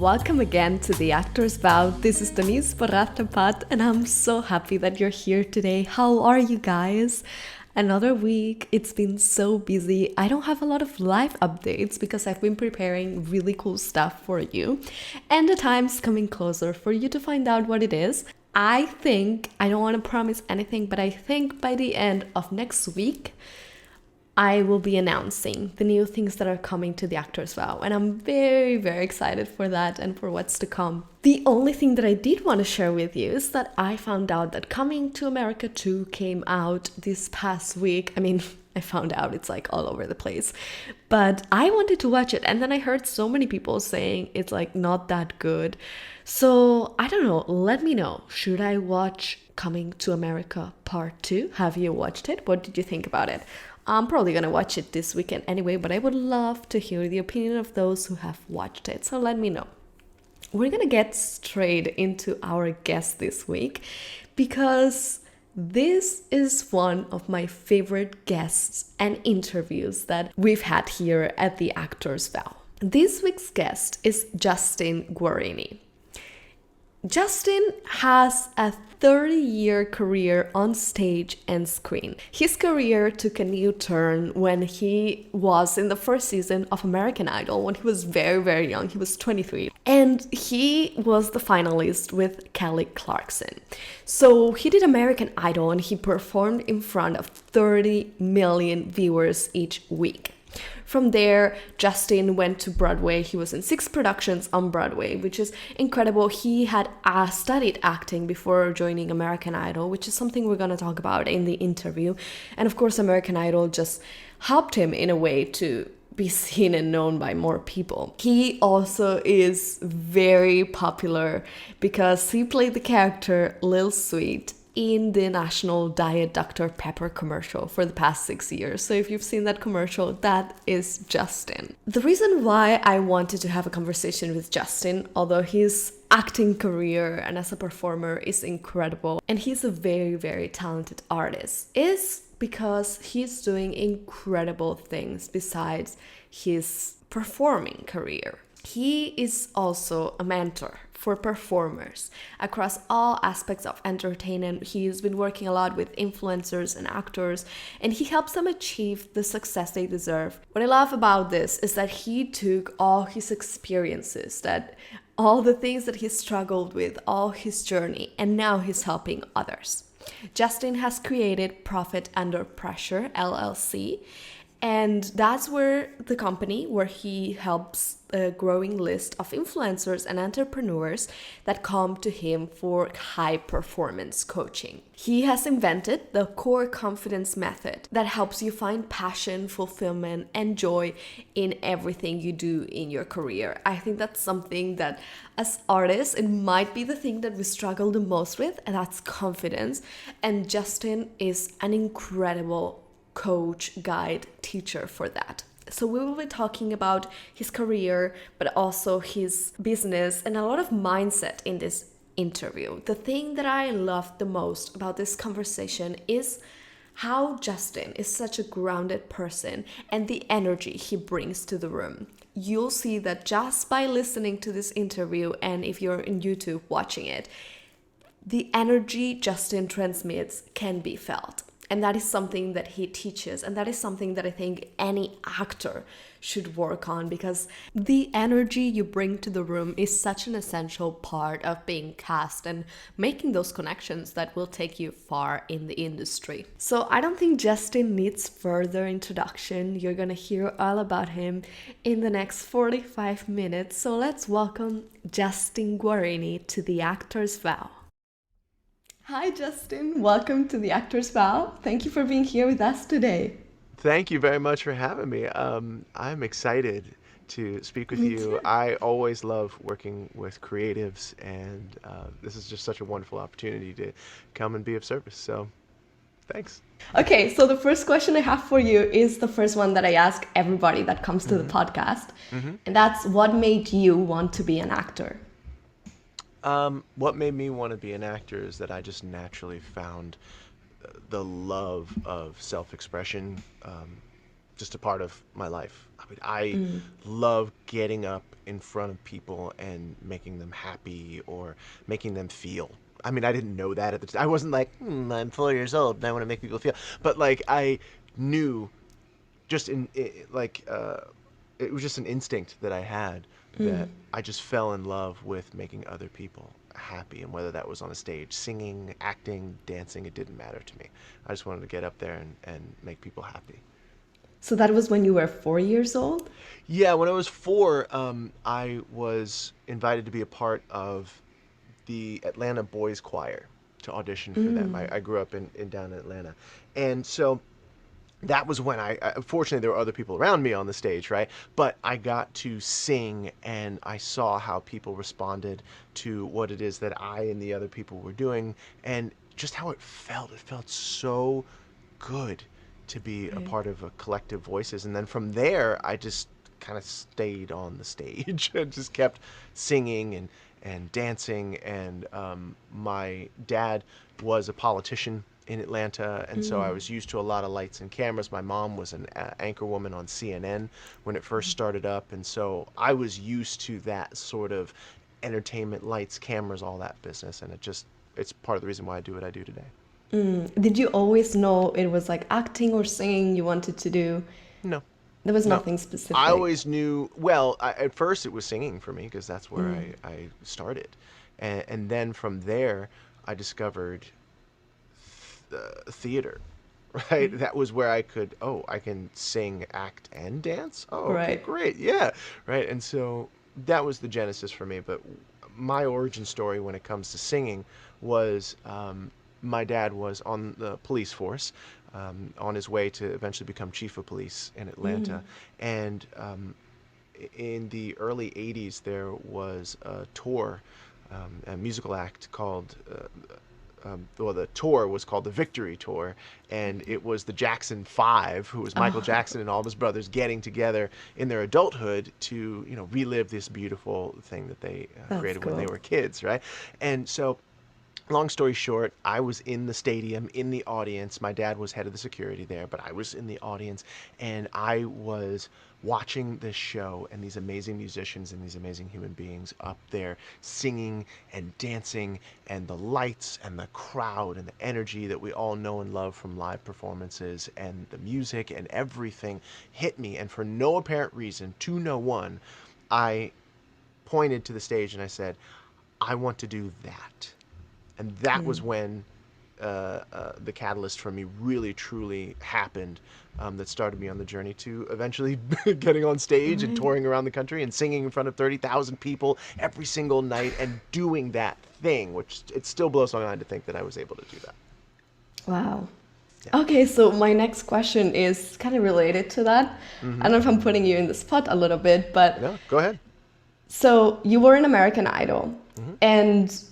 Welcome again to the Actor's Vow. This is Denise Baratapat, and I'm so happy that you're here today. How are you guys? Another week. It's been so busy. I don't have a lot of live updates because I've been preparing really cool stuff for you, and the time's coming closer for you to find out what it is. I don't want to promise anything, but I think by the end of next week, I will be announcing the new things that are coming to the Actors Vow, and I'm very, very excited for that and for what's to come. The only thing that I did want to share with you is that I found out that Coming to America 2 came out this past week. I found out it's like all over the place, but I wanted to watch it, and then I heard so many people saying it's like not that good. So I don't know, let me know. Should I watch Coming to America Part 2? Have you watched it? What did you think about it? I'm probably going to watch it this weekend anyway, but I would love to hear the opinion of those who have watched it. So let me know. We're going to get straight into our guest this week because this is one of my favorite guests and interviews that we've had here at the Actors Vow. This week's guest is Justin Guarini. Justin has a 30-year career on stage and screen. His career took a new turn when he was in the first season of American Idol when he was very, very young. He was 23. And he was the finalist with Kelly Clarkson. So he did American Idol and he performed in front of 30 million viewers each week. From there, Justin went to Broadway. He was in 6 productions on Broadway, which is incredible. He had studied acting before joining American Idol, which is something we're going to talk about in the interview. And of course, American Idol just helped him in a way to be seen and known by more people. He also is very popular because he played the character Lil Sweet in the national Diet Dr. Pepper commercial for the past 6 years. So if you've seen that commercial, that is Justin. The reason why I wanted to have a conversation with Justin, although his acting career and as a performer is incredible, and he's a very, very talented artist, is because he's doing incredible things besides his performing career. He is also a mentor for performers across all aspects of entertainment. He's been working a lot with influencers and actors, and he helps them achieve the success they deserve. What I love about this is that he took all his experiences, that all the things that he struggled with, all his journey, and now he's helping others. Justin has created Profit Under Pressure, LLC, and that's where the company where he helps a growing list of influencers and entrepreneurs that come to him for high performance coaching. He has invented the core confidence method that helps you find passion, fulfillment, and joy in everything you do in your career. I think that's something that as artists, it might be the thing that we struggle the most with, and that's confidence. And Justin is an incredible coach, guide, teacher for that. So we will be talking about his career, but also his business and a lot of mindset in this interview. The thing that I love the most about this conversation is how Justin is such a grounded person and the energy he brings to the room. You'll see that just by listening to this interview, and if you're in YouTube watching it, the energy Justin transmits can be felt. And that is something that he teaches, and that is something that I think any actor should work on, because the energy you bring to the room is such an essential part of being cast and making those connections that will take you far in the industry. So I don't think Justin needs further introduction. You're gonna hear all about him in the next 45 minutes. So let's welcome Justin Guarini to the Actors Vow. Hi, Justin. Welcome to the Actors Vow. Thank you for being here with us today. Thank you very much for having me. I'm excited to speak with Me you. too. I always love working with creatives, and this is just such a wonderful opportunity to come and be of service. So, thanks. Okay, so the first question I have for you is the first one that I ask everybody that comes to the hmm podcast, hmm and that's what made you want to be an actor? What made me want to be an actor is that I just naturally found the love of self-expression just a part of my life. I mean, I love getting up in front of people and making them happy or making them feel. I mean, I didn't know that at the time. I wasn't like, I'm 4 years old and I want to make people feel. But like, I knew just it was just an instinct that I had that I just fell in love with making other people happy. And whether that was on a stage, singing, acting, dancing, it didn't matter to me. I just wanted to get up there and make people happy. So that was when you were 4 years old? Yeah, when I was four, I was invited to be a part of the Atlanta Boys Choir to audition for them. I grew up in down in Atlanta. And so that was when fortunately there were other people around me on the stage, right? But I got to sing and I saw how people responded to what it is that I and the other people were doing and just how it felt. It felt so good to be a Right. part of a collective voices. And then from there, I just kind of stayed on the stage and just kept singing and dancing. And my dad was a politician in Atlanta, and so I was used to a lot of lights and cameras. My mom was an anchor woman on CNN when it first started up, and so I was used to that sort of entertainment, lights, cameras, all that business, and it's part of the reason why I do what I do today. Did you always know it was like acting or singing you wanted to do? No, There was no. nothing I specific. always knew, well, at first it was singing for me because that's where I started. And then from there, I discovered theater, right? Right. That was where I could, oh, I can sing, act, and dance. Oh, okay, Right. great. Yeah, right. And so that was the genesis for me. But my origin story when it comes to singing was my dad was on the police force on his way to eventually become chief of police in Atlanta. And in the early 80s, there was a tour, a musical act called well, the tour was called the Victory Tour, and it was the Jackson Five, who was Michael Oh, Jackson and all of his brothers, getting together in their adulthood to, relive this beautiful thing that they that's created when they cool. were kids, right? And so long story short, I was in the stadium, in the audience. My dad was head of the security there, but I was in the audience and I was watching this show and these amazing musicians and these amazing human beings up there singing and dancing, and the lights and the crowd and the energy that we all know and love from live performances and the music and everything hit me. And for no apparent reason, to no one, I pointed to the stage and I said, I want to do that. And that was when the catalyst for me really truly happened, that started me on the journey to eventually getting on stage and Right. touring around the country and singing in front of 30,000 people every single night and doing that thing, which it still blows my mind to think that I was able to do that. Wow. Yeah. Okay, so my next question is kind of related to that. I Mm-hmm. don't know if I'm putting you in the spot a little bit, but No, go ahead. so you were an American Idol, Mm-hmm. and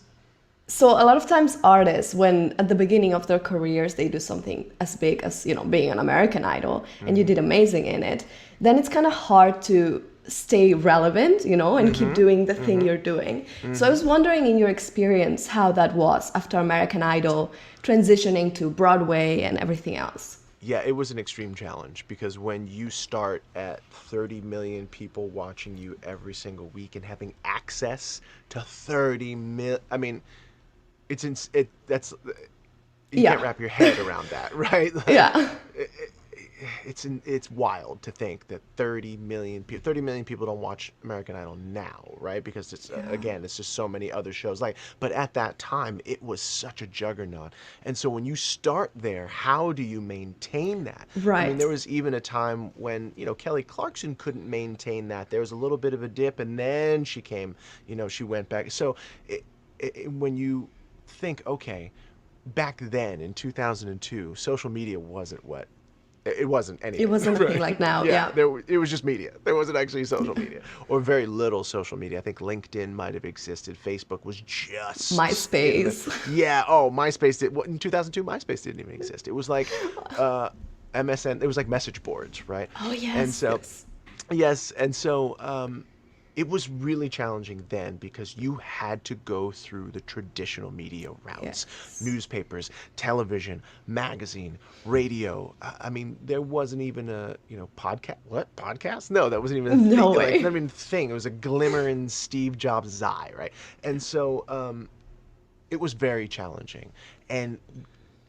so a lot of times artists, when at the beginning of their careers they do something as big as, being an American Idol, and you Mm-hmm. did amazing in it, then it's kind of hard to stay relevant, and keep Mm-hmm. doing the thing Mm-hmm. you're doing. So I Mm-hmm. was wondering in your experience how that was after American Idol, transitioning to Broadway and everything else. Yeah, it was an extreme challenge because when you start at 30 million people watching you every single week and having access to 30 mil, I mean, that's, you can't Yeah. wrap your head around that, right? Like, Yeah. it, it's wild to think that 30 million people don't watch American Idol now, right? Because it's Yeah. again, it's just so many other shows. Like, but at that time, it was such a juggernaut. And so when you start there, how do you maintain that? I mean, Right. there was even a time when Kelly Clarkson couldn't maintain that. There was a little bit of a dip, and then she came. She went back. So when you think, okay, back then in 2002, social media wasn't what it wasn't It anything, wasn't a thing like right? now. Yeah, Yeah. it was just media. There wasn't actually social media, or very little social media. I think LinkedIn might have existed. Facebook was just in the, MySpace. yeah. Oh, MySpace did. What, in 2002? MySpace didn't even exist. It was like uh, MSN. It was like message boards, right? Oh, And yes, so yes. yes, and so it was really challenging then because you had to go through the traditional media routes, Yes. newspapers, television, magazine, radio. I mean, there wasn't even a, podcast. What? Podcast? No, that wasn't even a thing. No Like, not way. even a thing. It was a glimmer in Steve Jobs' eye, right? And so it was very challenging. And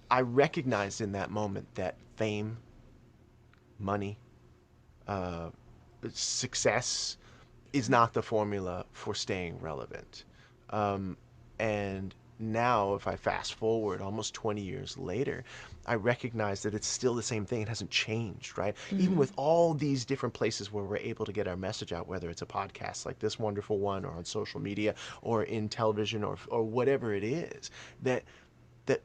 I recognized in that moment that fame, money, uh, success is not the formula for staying relevant. Um, and now, if I fast forward almost 20 years later, I recognize that it's still the same thing. It hasn't changed, right? Even with all these different places where we're able to get our message out, whether it's a podcast like this wonderful one, or on social media, or in television, or whatever it is, that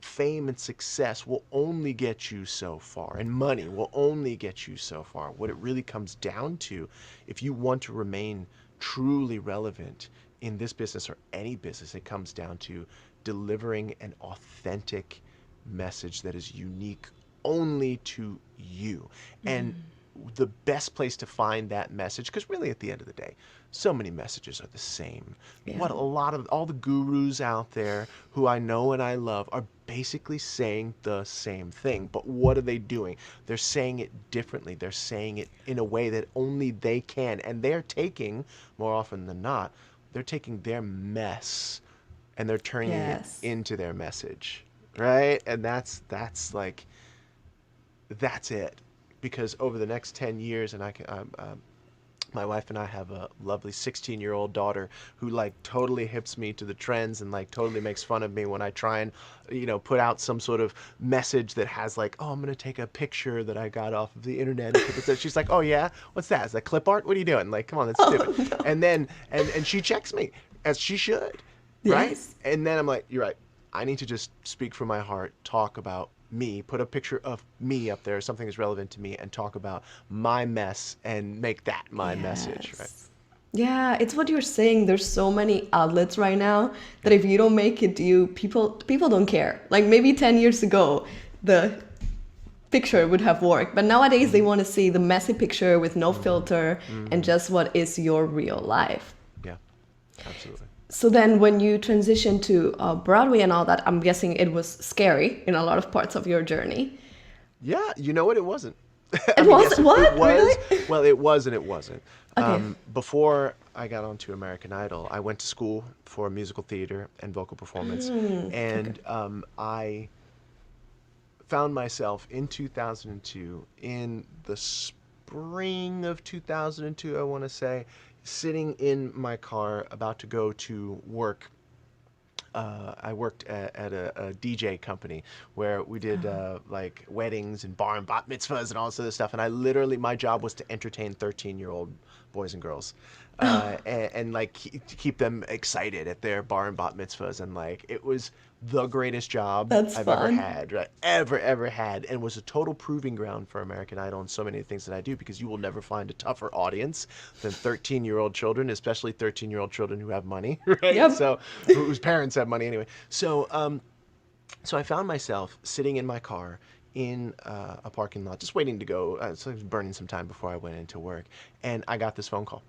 fame and success will only get you so far, and money will only get you so far. What it really comes down to, if you want to remain truly relevant in this business or any business, it comes down to delivering an authentic message that is unique only to you. And the best place to find that message, because really at the end of the day, so many messages are the same. Yeah. What a lot of all the gurus out there who I know and I love are basically saying the same thing. But what are they doing? They're saying it differently. They're saying it in a way that only they can. And they're taking, more often than not, they're taking their mess and they're turning it Yes. into their message. Right? And that's like that's it. Because over the next 10 years, and my wife and I have a lovely 16-year-old daughter who like totally hips me to the trends and like totally makes fun of me when I try and put out some sort of message that has like, oh, I'm gonna take a picture that I got off of the internet and put this. She's like, oh yeah, what's that? Is that clip art? What are you doing? Like, come on, that's stupid. Oh no. And then and she checks me as she should, right? Yes. And then I'm like, you're right. I need to just speak from my heart, talk about me, put a picture of me up there, something that's relevant to me, and talk about my mess and make that my message, right? Yes. Yeah, it's what you're saying. There's so many outlets right now that Yeah. if you don't make it, you people don't care. Like maybe 10 years ago, the picture would have worked, but nowadays they Mm-hmm. want to see the messy picture with no Mm-hmm. filter and Mm-hmm. just what is your real life. Yeah, absolutely. So then when you transitioned to Broadway and all that, I'm guessing it was scary in a lot of parts of your journey. Yeah, you know what? It wasn't. I It mean, was yes, it what? was. Really? Well, it was and it wasn't. Okay. Before I got onto American Idol, I went to school for musical theater and vocal performance, Okay. and I found myself in 2002, in the spring of 2002, I want to say, sitting in my car about to go to work. I worked at a DJ company where we did like weddings and bar and bat mitzvahs and all this other stuff. And I literally, my job was to entertain 13-year-old boys and girls, and like keep them excited at their bar and bat mitzvahs. And like it was the greatest job That's I've ever fun. had, right? Ever had, and was a total proving ground for American Idol and so many things that I do, because you will never find a tougher audience than 13-year-old children, especially 13-year-old children who have money, right? Yep. So whose parents have money anyway. So I found myself sitting in my car in a parking lot, just waiting to go. So I was burning some time before I went into work, and I got this phone call,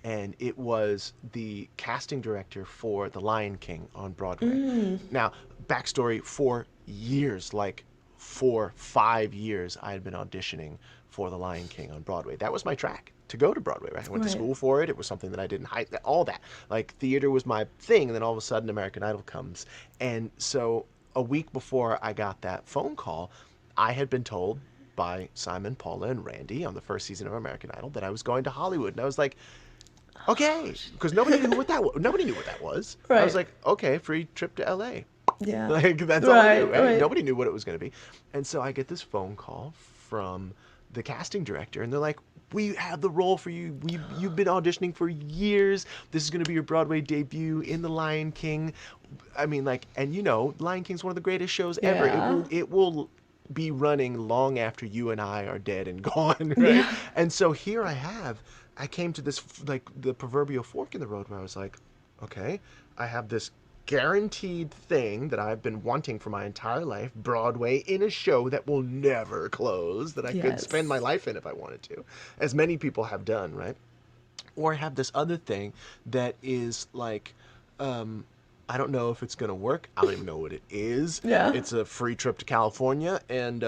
and it was the casting director for The Lion King on Broadway. Now, backstory: for years, like 4, 5 years, I had been auditioning for The Lion King on Broadway. That was my track to go to Broadway, right? I went to Right. school for it. It was something that I didn't hide, all that. Like theater was my thing, and then all of a sudden American Idol comes. And so a week before I got that phone call, I had been told by Simon, Paula, and Randy on the first season of American Idol that I was going to Hollywood. And I was like, okay, because nobody knew what that was. Nobody knew what that was. I was Right. like, okay, free trip to LA. Yeah. Like that's all I knew, Right. right? Right. Nobody knew what it was going to be. And so I get this phone call from the casting director, and they're like, "We have the role for you. You've been auditioning for years. This is going to be your Broadway debut in The Lion King." I mean, like, and Lion King's one of the greatest shows ever. It Yeah. will it will be running long after you and I are dead and gone, right? Yeah. And so here I came to this, like, the proverbial fork in the road, where I was like, okay, I have this guaranteed thing that I've been wanting for my entire life, Broadway, in a show that will never close, that I could spend my Yes. life in if I wanted to, as many people have done, right? or I have this other thing that is like, um, I don't know if it's gonna work. I don't even know what it is. Yeah. It's a free trip to California, and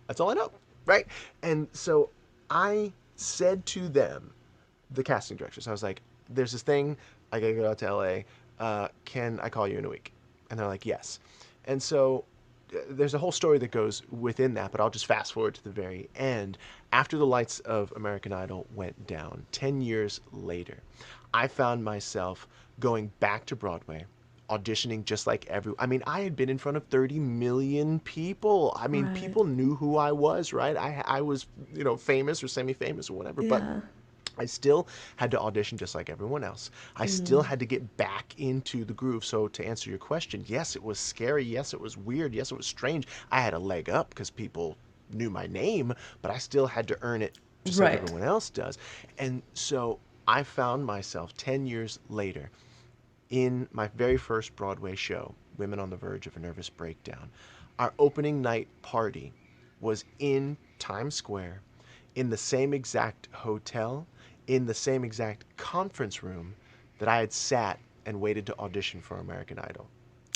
that's all I know, right? And so I said to them, the casting directors, I was like, "There's this thing. I gotta go out to LA. Can I call you in a week?" And they're like, "Yes." And so there's a whole story that goes within that, but I'll just fast forward to the very end. After the lights of American Idol went down, 10 years later, I found myself going back to Broadway, auditioning just like I mean, I had been in front of 30 million people. I mean, Right. people knew who I was, right? I was, famous or semi-famous or whatever, but Yeah. I still had to audition just like everyone else. I still had to get back into the groove. So to answer your question, yes, it was scary. Yes, it was weird. Yes, it was strange. I had a leg up because people knew my name, but I still had to earn it just like Right. everyone else does. And so I found myself 10 years later in my very first Broadway show, Women on the Verge of a Nervous Breakdown. Our opening night party was in Times Square, in the same exact hotel, in the same exact conference room that I had sat and waited to audition for American Idol.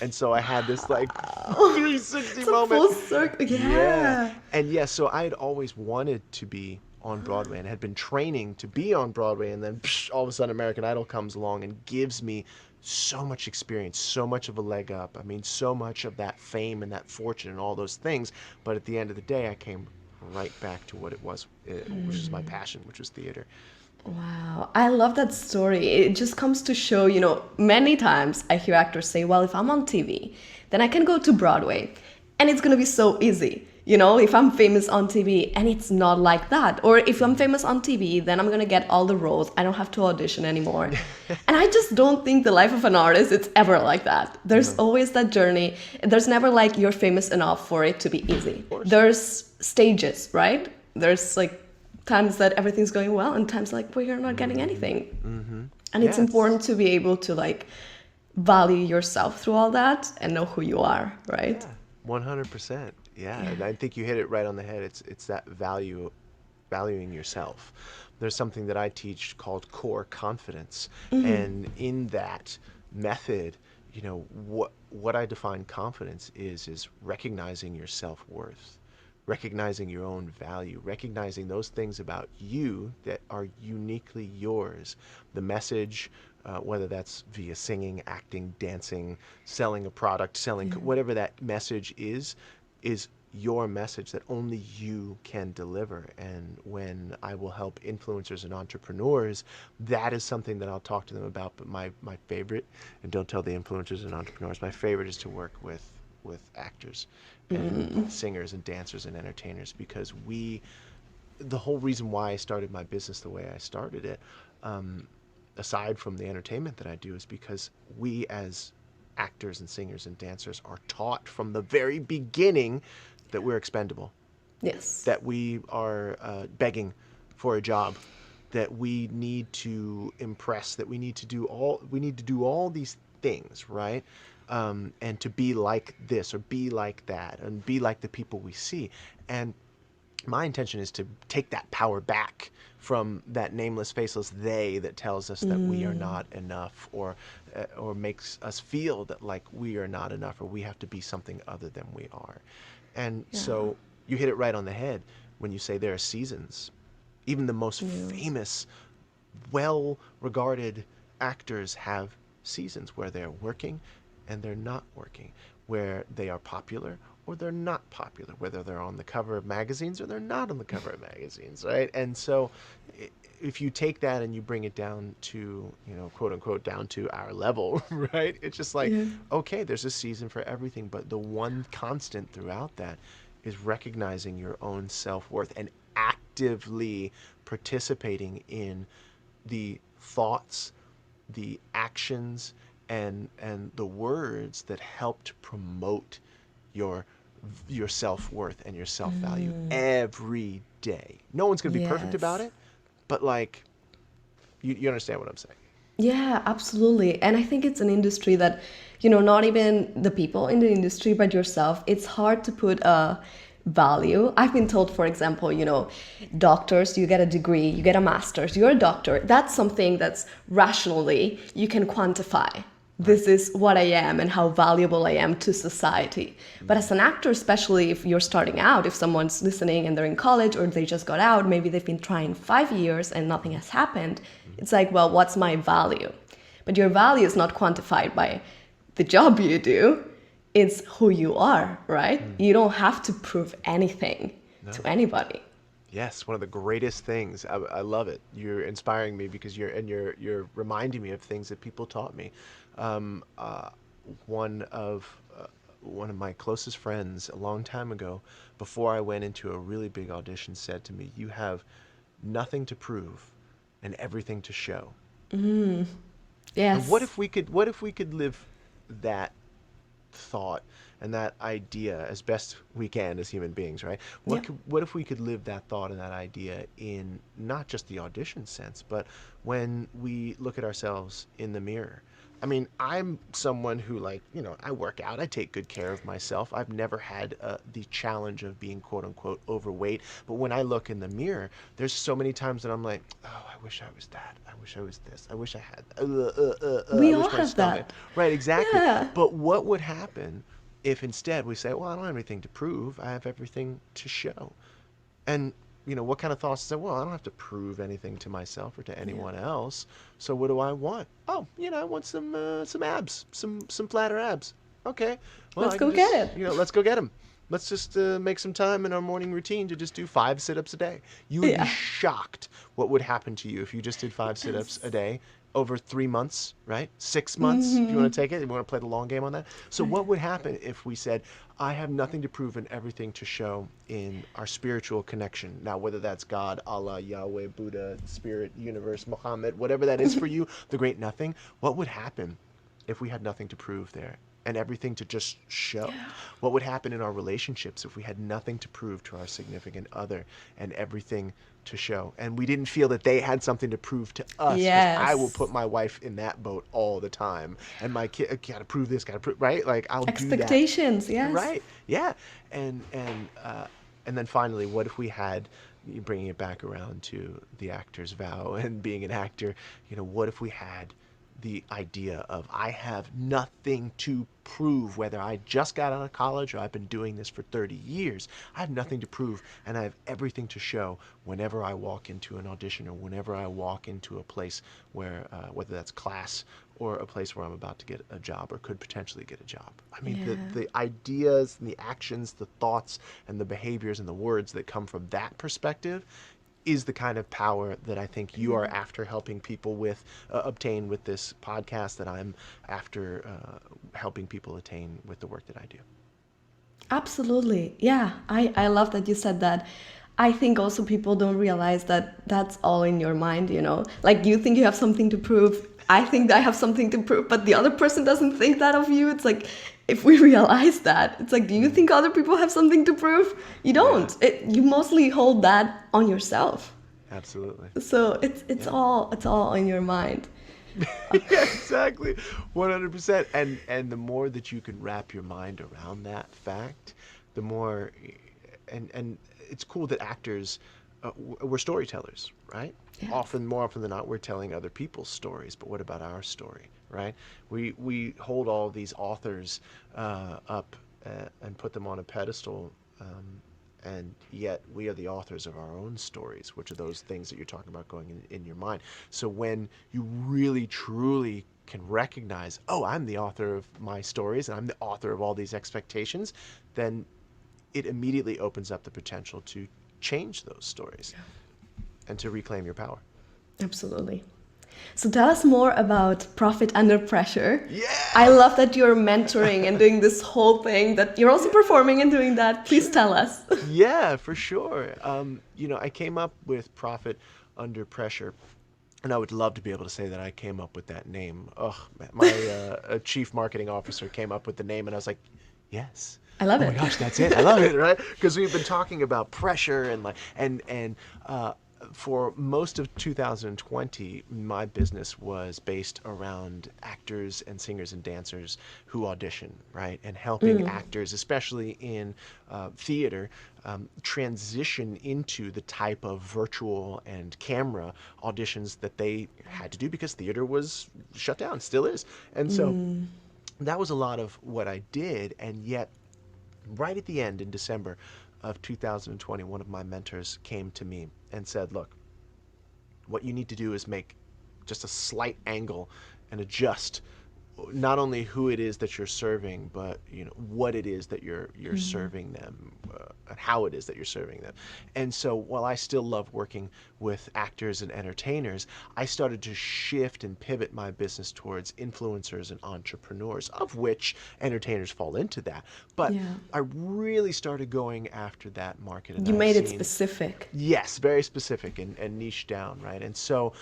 And so I had this like Wow. 360 It's a moment. full circle. Yeah. Yeah. And yes, so I had always wanted to be on Broadway and had been training to be on Broadway. And then all of a sudden, American Idol comes along and gives me so much experience, so much of a leg up. I mean, so much of that fame and that fortune and all those things. But at the end of the day, I came right back to what it was, which is my passion, which was theater. Wow, I love that story. It just comes to show, many times I hear actors say, well, if I'm on TV, then I can go to Broadway and it's going to be so easy. If I'm famous on TV, and it's not like that. Or if I'm famous on TV, then I'm going to get all the roles. I don't have to audition anymore. And I just don't think the life of an artist it's ever like that. There's No, always that journey. There's never like you're famous enough for it to be easy. of course. There's stages, right? There's like times that everything's going well and times like where you're not getting anything. Mm-hmm. And it's Yeah, it's important to be able to like value yourself through all that and know who you are, right? Yeah, 100%. Yeah, Yeah. and I think you hit it right on the head. It's that valuing yourself. There's something that I teach called core confidence, and in that method, what I define confidence is recognizing your self-worth, recognizing your own value, recognizing those things about you that are uniquely yours. The message, whether that's via singing, acting, dancing, selling a product, selling Yeah. whatever that message is your message that only you can deliver. And when I will help influencers and entrepreneurs, that is something that I'll talk to them about. But my favorite, and don't tell the influencers and entrepreneurs, my favorite is to work with actors and singers and dancers and entertainers, because the whole reason why I started my business the way I started it, um, aside from the entertainment that I do, is because we as actors and singers and dancers are taught from the very beginning that we're expendable, Yes. that we are begging for a job, that we need to impress, that we need to do all these things, right? And to be like this or be like that and be like the people we see. And my intention is to take that power back from that nameless, faceless they that tells us that we are not enough, or makes us feel that like we are not enough or we have to be something other than we are. And Yeah. so you hit it right on the head when you say there are seasons. Even the most Yeah. famous, well-regarded actors have seasons where they're working and they're not working, where they are popular or they're not popular, whether they're on the cover of magazines or they're not on the cover of magazines, right? And so if you take that and you bring it down to, quote unquote, down to our level, right? It's just like, Yeah. okay, there's a season for everything, but the one constant throughout that is recognizing your own self-worth and actively participating in the thoughts, the actions, and the words that helped promote your your self-worth and your self-value every day. No one's going to be perfect about Yes. it, but like you understand what I'm saying. Yeah, absolutely. And I think it's an industry that, not even the people in the industry, but yourself, it's hard to put a value. I've been told, for example, doctors, you get a degree, you get a master's, you're a doctor. That's something that's rationally you can quantify. Right. This is what I am and how valuable I am to society. But as an actor, especially if you're starting out, if someone's listening and they're in college or they just got out, maybe they've been trying 5 years and nothing has happened, it's like, well, what's my value? But your value is not quantified by the job you do. It's who you are, right? You don't have to prove anything to anybody. Yes, one of the greatest things. I love it. You're inspiring me because you're reminding me of things that people taught me. Um, uh, one of one of my closest friends a long time ago, before I went into a really big audition, said to me, "You have nothing to prove and everything to show." And Yes. what if we could live that thought and that idea as best we can as human beings, right? Yeah. What if we could live that thought and that idea in not just the audition sense, but when we look at ourselves in the mirror? I mean, I'm someone who, like, I work out, I take good care of myself. I've never had the challenge of being quote unquote overweight. But when I look in the mirror, there's so many times that I'm like, oh, I wish I was that. I wish I was this. I wish I had, I We all wish my have stomach. that. Right, exactly. Yeah. But what would happen if instead we say, well, I don't have anything to prove, I have everything to show? And what kind of thoughts say, well, I don't have to prove anything to myself or to Yeah. anyone else. So what do I want? Oh, I want some abs, some flatter abs. Okay, well, Let's I can go get just it. let's go get them. Let's just make some time in our morning routine to just do 5 sit-ups a day. You would be Yeah. shocked what would happen to you if you just did 5 sit-ups a Yes. day over 3 months, right? 6 months, if you want to take it, you want to play the long game on that. So Right. what would happen if we said, I have nothing to prove and everything to show in our spiritual connection? Now, whether that's God, Allah, Yahweh, Buddha, Spirit, Universe, Muhammad, whatever that is for you, the great nothing, what would happen if we had nothing to prove there and everything to just show? Yeah. What would happen in our relationships if we had nothing to prove to our significant other and everything to show? And we didn't feel that they had something to prove to us, because I will put Yes. my wife in that boat all the time. And my kid, gotta prove this, gotta prove, right? Like, I'll do that. Expectations. Yes. Right. Yeah. And then finally, what if we had, bringing it back around to the actor's vow and being an actor, what if we had the idea of, I have nothing to prove, whether I just got out of college or I've been doing this for 30 years. I have nothing to prove, and I have everything to show whenever I walk into an audition or whenever I walk into a place where, whether that's class or a place where I'm about to get a job or could potentially get a job. I mean, Yeah. the ideas and the actions, the thoughts and the behaviors and the words that come from that perspective is the kind of power that I think you are after helping people with, obtain with this podcast, that I'm after helping people attain with the work that I do. Absolutely. Yeah. I love that you said that. I think also people don't realize that that's all in your mind. Like, you think you have something to prove. I think I have something to prove, but the other person doesn't think that of you. It's like, if we realize that, it's like, do you think other people have something to prove? You Yeah, don't. You mostly hold that on yourself. absolutely. So it's Yeah. all in your mind. Yeah, exactly. 100%. And the more that you can wrap your mind around that fact, the more, and it's cool that actors, we're storytellers, right? Yes. Often, more often than not, we're telling other people's stories, but what about our story, right? We hold all these authors up and put them on a pedestal, and yet we are the authors of our own stories, which are those things that you're talking about going in your mind. So when you really truly can recognize, oh, I'm the author of my stories and I'm the author of all these expectations, then it immediately opens up the potential to change those stories and to reclaim your power. Absolutely. So tell us more about Profit Under Pressure. I Yeah. love that you're mentoring and doing this whole thing, that you're also performing and doing that. Please Sure. tell us. Yeah, for sure. I came up with Profit Under Pressure, and I would love to be able to say that I came up with that name. Ugh, my chief marketing officer came up with the name, and I was like, yes. I love Oh my it. gosh, that's it. I love it, right? Because we've been talking about pressure and like and For most of 2020, my business was based around actors and singers and dancers who audition, right? And helping actors, especially in theater, transition into the type of virtual and camera auditions that they had to do because theater was shut down, still is. And so that was a lot of what I did. And yet, right at the end in December of 2020, one of my mentors came to me and said, "Look, what you need to do is make just a slight angle and adjust not only who it is that you're serving, but what it is that you're serving them, and how it is that you're serving them." And so, while I still love working with actors and entertainers, I started to shift and pivot my business towards influencers and entrepreneurs, of which entertainers fall into that. But Yeah. I really started going after that market, and You I've made it seen, specific. yes, very specific and niche down, right? And so,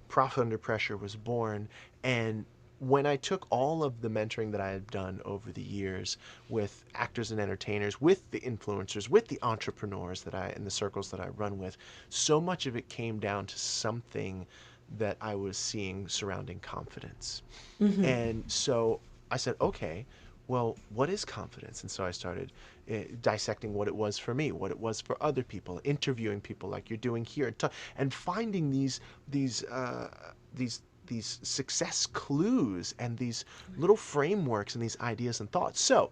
Profit Under Pressure was born. And when I took all of the mentoring that I had done over the years with actors and entertainers, with the influencers, with the entrepreneurs that I in the circles that I run with, so much of it came down to something that I was seeing surrounding confidence. And so I said, okay, well, what is confidence? And so I started dissecting what it was for me, what it was for other people, interviewing people like you're doing here, and finding these success clues and these little frameworks and these ideas and thoughts. So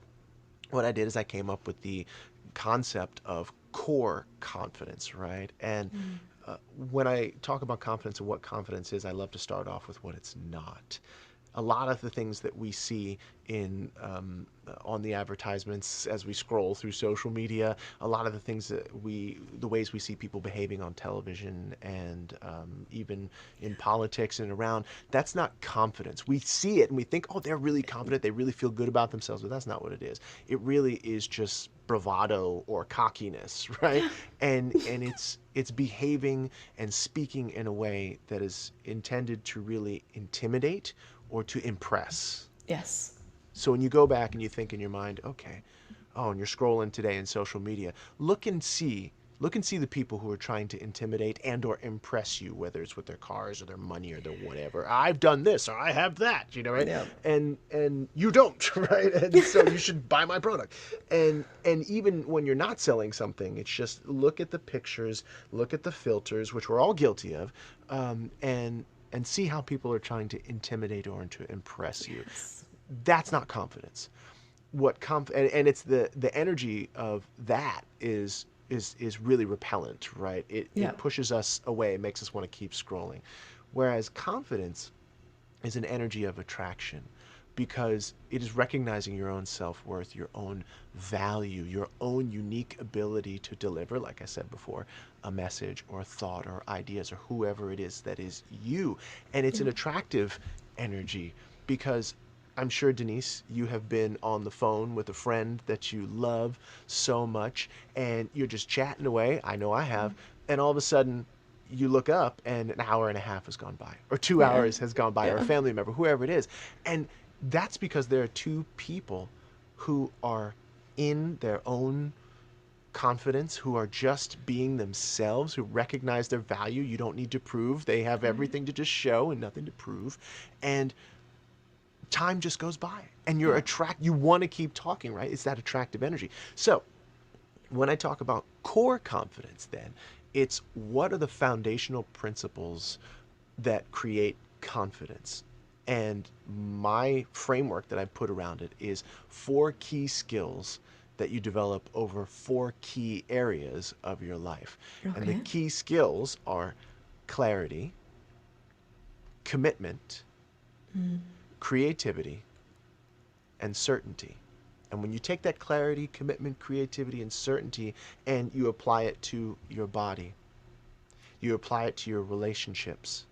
what I did is I came up with the concept of core confidence, right? And when I talk about confidence and what confidence is, I love to start off with what it's not. A lot of the things that we see in on the advertisements as we scroll through social media, a lot of the things that the ways we see people behaving on television and even in politics and around, that's not confidence. We see it and we think, oh, they're really confident, they really feel good about themselves, but that's not what it is. It really is just bravado or cockiness, right? And it's behaving and speaking in a way that is intended to really intimidate or to impress. Yes. So when you go back and you think in your mind, okay, oh, and you're scrolling today in social media, look and see the people who are trying to intimidate and or impress you, whether it's with their cars or their money or their whatever. I've done this or I have that, right? Yeah. And you don't, right? And so you should buy my product. And even when you're not selling something, it's just look at the pictures, look at the filters, which we're all guilty of, and see how people are trying to intimidate or to impress you. Yes. That's not confidence. And it's the energy of that is really repellent, right? It Yeah. it pushes us away, it makes us want to keep scrolling. Whereas confidence is an energy of attraction because it is recognizing your own self-worth, your own value, your own unique ability to deliver, like I said before, a message or a thought or ideas or whoever it is that is you. And it's an attractive energy because I'm sure, Denise, you have been on the phone with a friend that you love so much and you're just chatting away. I know I have. And all of a sudden, you look up and an hour and a half has gone by, or two Yeah. hours has gone by, or a Yeah. family member, whoever it is. And that's because there are two people who are in their own confidence, who are just being themselves, who recognize their value. You don't need to prove. They have everything to just show and nothing to prove. And time just goes by and Yeah. you want to keep talking, right? It's that attractive energy. So when I talk about core confidence, then it's what are the foundational principles that create confidence. And my framework that I put around it is four key skills that you develop over four key areas of your life. And the Okay. key skills are clarity, commitment, creativity, and certainty. And when you take that clarity, commitment, creativity, and certainty and you apply it to your body, you apply it to your relationships,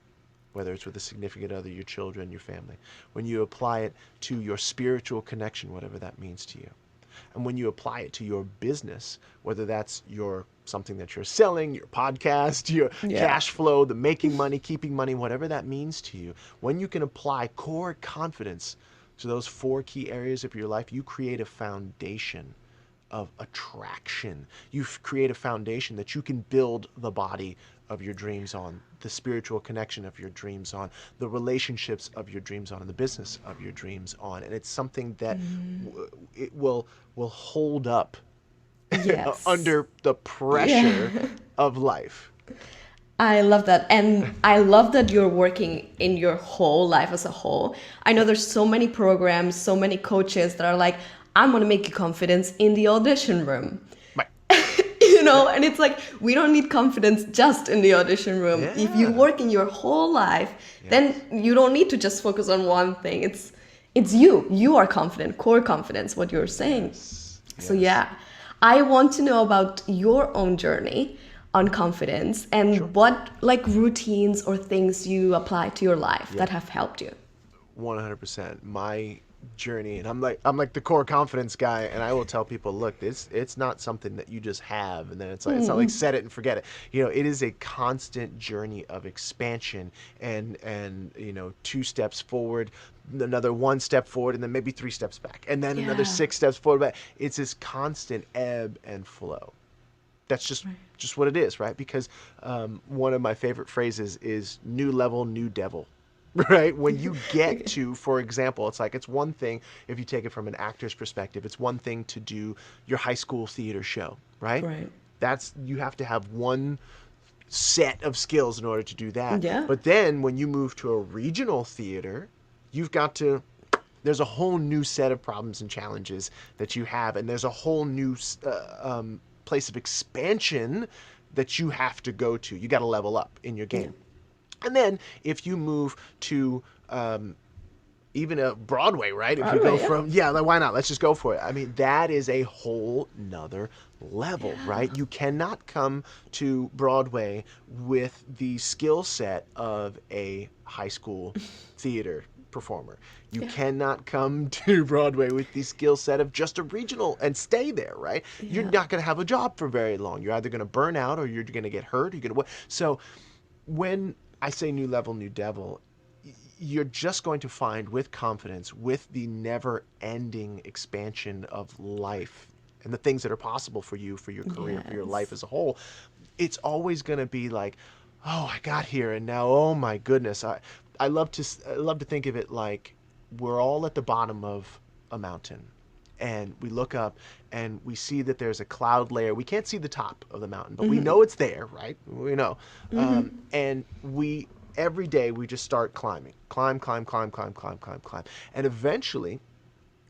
whether it's with a significant other, your children, your family, when you apply it to your spiritual connection, whatever that means to you, and when you apply it to your business, whether that's your something that you're selling, your podcast, your Yeah. cash flow, the making money, keeping money, whatever that means to you, when you can apply core confidence to those four key areas of your life, you create a foundation of attraction. You create a foundation that you can build the body of your dreams on, the spiritual connection of your dreams on, the relationships of your dreams on, and the business of your dreams on. And it's something that it will hold up Yes. under the Yeah. pressure of life. I love that. And I love that you're working in your whole life as a whole. I know Yeah. there's so many programs, so many coaches that are like, I'm going to make you confidence in the audition room. Right. Right. And it's like, we don't need confidence just in the audition room. If you Yeah. work in your whole life, then Yes. you don't need to just focus on one thing. It's you. You are confident, core confidence, what you're saying. Yes. So Yes. yeah, I want to know about your own journey on confidence Sure. and what like routines or things you apply to your life Yeah. that have helped you. 100%. My journey, and I'm like the core confidence guy, and I will tell people, look, this it's not something that you just have and then it's not like set it and forget it. It is a constant journey of expansion, and two steps forward, another one step forward, and then maybe three steps back, and then another Yeah. six steps forward. But it's this constant ebb and flow. That's just what it is, right? Because one of my favorite phrases is new level, new devil. Right? When you get Okay. to, for example, it's one thing if you take it from an actor's perspective, it's one thing to do your high school theater show, right? Right. That's you have to have one set of skills in order to do that. Yeah. But then when you move to a regional theater, you've got to there's a whole new set of problems and challenges that you have, and there's a whole new place of expansion that you have to go to. You got to level up in your Yeah. game. And then if you move to even a Broadway, right? If you go Broadway, yeah. from, yeah, why not? Let's just go for it. I mean, that is a whole nother level, Yeah. right? You cannot come to Broadway with the skill set of a high school theater performer. You Yeah. cannot come to Broadway with the skill set of just a regional and stay there, right? You're Yeah. not going to have a job for very long. You're either going to burn out or you're going to get hurt. Or you're going to, so when I say new level, new devil, you're just going to find with confidence, with the never ending expansion of life and the things that are possible for you, for your career, for your life Yes. as a whole, it's always going to be like, oh, I got here and now, oh my goodness. I love to think of it like we're all at the bottom of a mountain and we look up and we see that there's a cloud layer. We can't see the top of the mountain, but we know it's there, right? We know. And we every day we just start climbing, climb, climb, climb, climb, climb, climb, climb, and eventually,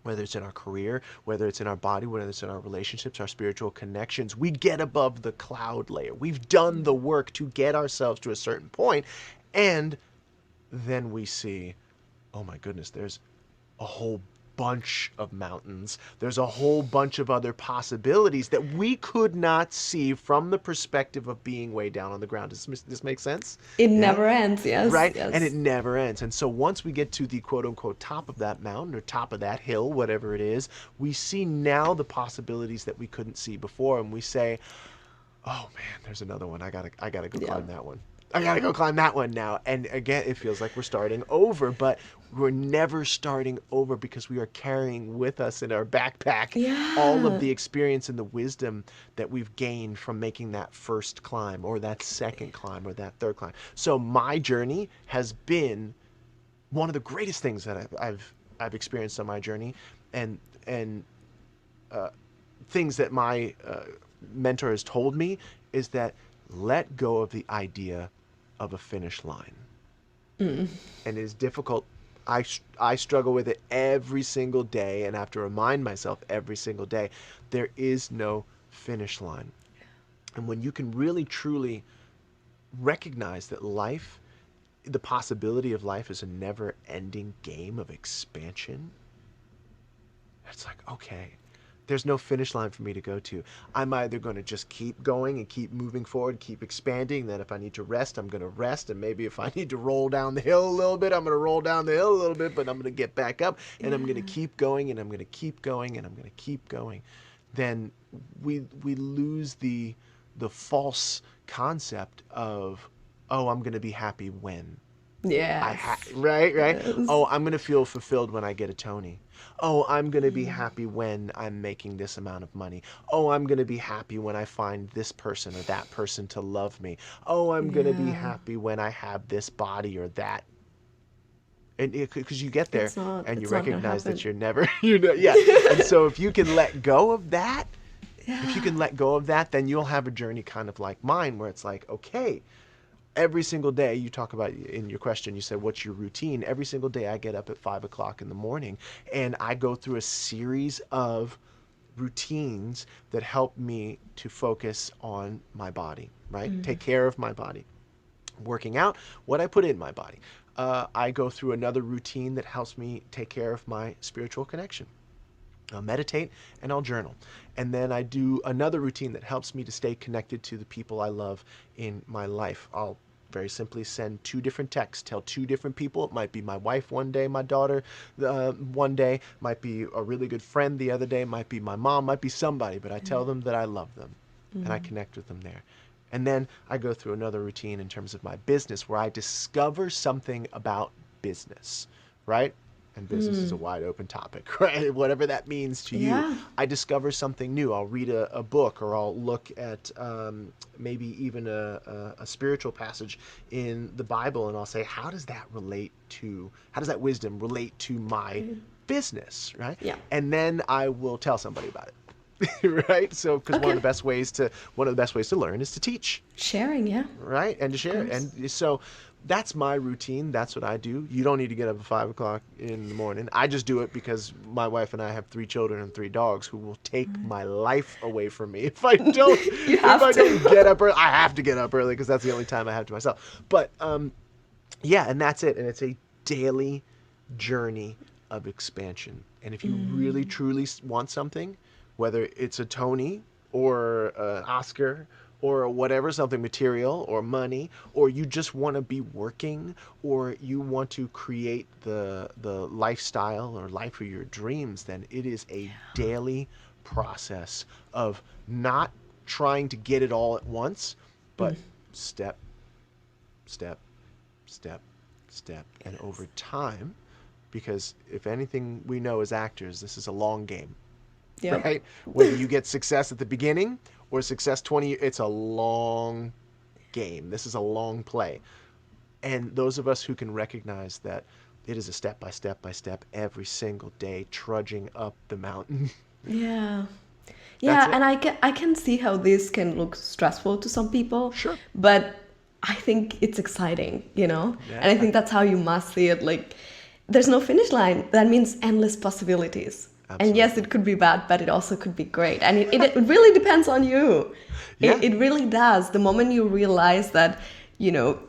whether it's in our career, whether it's in our body, whether it's in our relationships, our spiritual connections, we get above the cloud layer. We've done the work to get ourselves to a certain point, and then we see, oh my goodness, there's a whole bunch of mountains. There's a whole bunch of other possibilities that we could not see from the perspective of being way down on the ground. Does this make sense? It Yeah. never ends. Yes. Right? And it Yes. never ends. And so once we get to the quote unquote top of that mountain or top of that hill, whatever it is, we see now the possibilities that we couldn't see before. And we say, oh man, there's another one. I gotta go Yeah. climb that one. I gotta go climb that one now. And again, it feels like we're starting over, but we're never starting over because we are carrying with us in our backpack all of Yeah. the experience and the wisdom that we've gained from making that first climb or that second climb or that third climb. So my journey has been one of the greatest things that I've experienced on my journey, and things that my mentor has told me is that let go of the idea of a finish line. And it is difficult. I struggle with it every single day and have to remind myself every single day there is no finish line. And when you can really truly recognize that life, the possibility of life is a never ending game of expansion, it's like, okay, there's no finish line for me to go to. I'm either going to just keep going and keep moving forward, keep expanding. Then if I need to rest, I'm going to rest. And maybe if I need to roll down the hill a little bit, I'm going to roll down the hill a little bit, but I'm going to get back up and I'm going to Yeah. keep going and I'm going to keep going and I'm going to keep going. Then we lose the false concept of, oh, I'm going to be happy when. Yes. Right. Yes. Oh, I'm gonna feel fulfilled when I get a Tony. Oh, I'm gonna be happy when I'm making this amount of money. Oh, I'm gonna be happy when I find this person or that person to love me. Oh, I'm gonna be Yeah. happy when I have this body or that. And because you get there and you It's not gonna recognize that happen. you're never, yeah. And so if you can let go of that, if you Yeah. can let go of that, then you'll have a journey kind of like mine, where it's like, okay, every single day, you talk about in your question, you said, what's your routine? Every single day I get up at 5 o'clock in the morning and I go through a series of routines that help me to focus on my body, right? Take care of my body. Working out, what I put in my body. I go through another routine that helps me take care of my spiritual connection. I'll meditate and I'll journal. And then I do another routine that helps me to stay connected to the people I love in my life. I'll very simply send two different texts, tell two different people. It might be my wife one day, my daughter one day, might be a really good friend the other day, might be my mom, might be somebody, but I tell them that I love them and I connect with them there. And then I go through another routine in terms of my business where I discover something about business, right? And business is a wide open topic, right? Whatever that means to you. Yeah. I discover something new. I'll read a book or I'll look at maybe even a spiritual passage in the Bible and I'll say, how does that wisdom relate to my business, right? Yeah. And then I will tell somebody about it. Right? So, because Okay. one of the best ways to learn is to teach, Sharing, yeah. right? And to Of share it. course. And so that's my routine. That's what I do. You don't need to get up at 5 o'clock in the morning. I just do it because my wife and I have three children and three dogs who will take my life away from me if I don't. You If have I don't to. get up early, I have to get up early because that's the only time I have to myself. But yeah, and that's it. And it's a daily journey of expansion. And if you really truly want something, whether it's a Tony or an Oscar or whatever, something material or money, or you just want to be working, or you want to create the lifestyle or life of your dreams, then it is a daily process of not trying to get it all at once, but step, step, step, step. And over time, because if anything we know as actors, this is a long game, Yep. right? Whether you get success at the beginning or success 20, it's a long game. This is a long play. And those of us who can recognize that it is a step by step by step every single day trudging up the mountain. Yeah. That's Yeah, it. and I can see how this can look stressful to some people, Sure. but I think it's exciting, you know? And I Yeah. think that's how you must see it. Like, there's no finish line. That means endless possibilities. And yes, Absolutely. it could be bad, but it also could be great. And it really depends on you. Yeah. It really does. The moment you realize that, you know,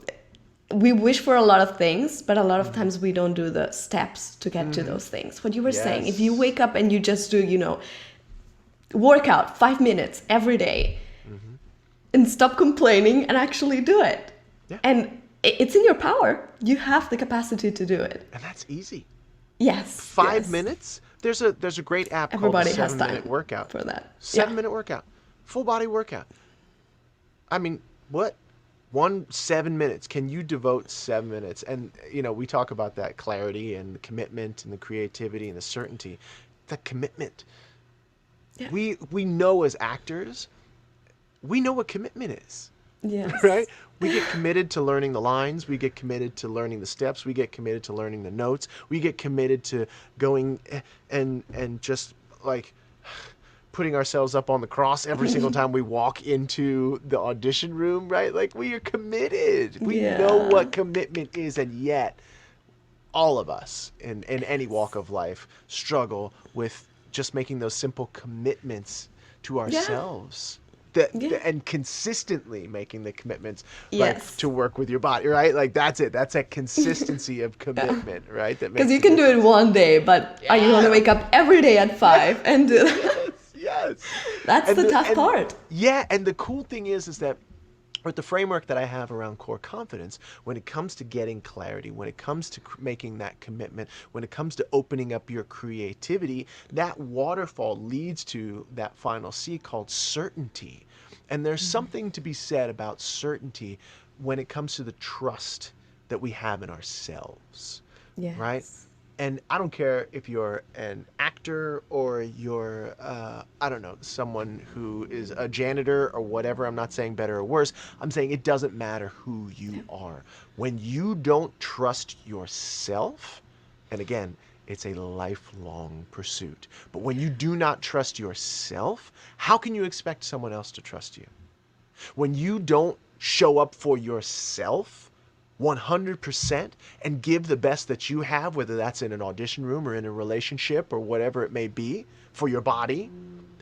we wish for a lot of things, but a lot of Mm-hmm. times we don't do the steps to get to Mm-hmm. those things. What you were saying, if you Yes. wake up and you just do, you know, workout 5 minutes every day Mm-hmm. and stop complaining and actually do it. Yeah. And it's in your power. You have the capacity to do it. And that's easy. Yes, Five yes. minutes. There's a great app called the Everybody has 7 Minute time Workout. for that. Yeah. 7 Minute Workout. Full body workout. I mean, what? 7 minutes. Can you devote 7 minutes? And we talk about that clarity and the commitment and the creativity and the certainty. The commitment. Yeah. We know as actors, we know what commitment is. Right? Yes. We get committed to learning the lines. We get committed to learning the steps. We get committed to learning the notes. We get committed to going and just like putting ourselves up on the cross every single time we walk into the audition room, right? Like we are committed. We know Yeah. what commitment is, and yet all of us in any walk of life struggle with just making those simple commitments to Yeah. ourselves. That, Yeah. and consistently making the commitments, like Yes. to work with your body, right? Like that's it. That's a consistency of Yeah. commitment, right? That Because makes you the can do it difference. one day, but are you going to Yeah. wake up every day at Yeah. 5 and do that? Yes. That's And the tough part. the cool thing is that with the framework that I have around core confidence, when it comes to getting clarity, when it comes to making that commitment, when it comes to opening up your creativity, that waterfall leads to that final C called certainty. And there's something to be said about certainty when it comes to the trust that we have in ourselves, right? Yes. And I don't care if you're an actor or you're, I don't know, someone who is a janitor or whatever. I'm not saying better or worse. I'm saying it doesn't matter who you Yeah. are. When you don't trust yourself, and again, it's a lifelong pursuit, but when you do not trust yourself, how can you expect someone else to trust you? When you don't show up for yourself 100% and give the best that you have, whether that's in an audition room or in a relationship or whatever it may be, for your body,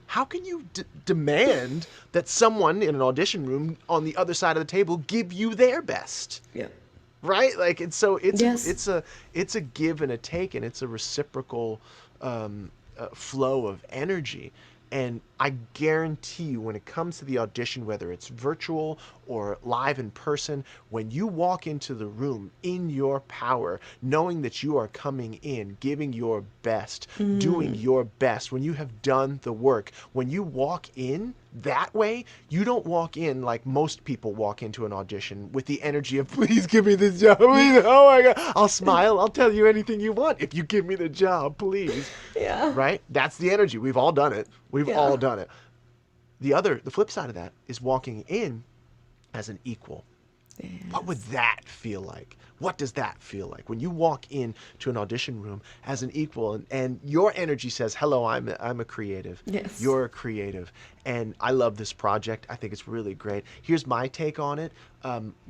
how can you demand that someone in an audition room on the other side of the table give you their best? Yeah. Right? Like, and so Yes. it's a give and a take, and it's a reciprocal flow of energy. And I guarantee you, when it comes to the audition, whether it's virtual or live in person, when you walk into the room in your power, knowing that you are coming in, giving your best, doing your best, when you have done the work, when you walk in that way, you don't walk in like most people walk into an audition with the energy of, please give me this job. Please, oh my God, I'll smile. I'll tell you anything you want if you give me the job, please. Yeah. Right? That's the energy. We've all done it. We've Yeah. all done it. The flip side of that is walking in as an equal. What would Yes. that feel like? What does that feel like when you walk in to an audition room as an equal, and your energy says, hello, I'm a creative. Yes. You're a creative. And I love this project. I think it's really great. Here's my take on it.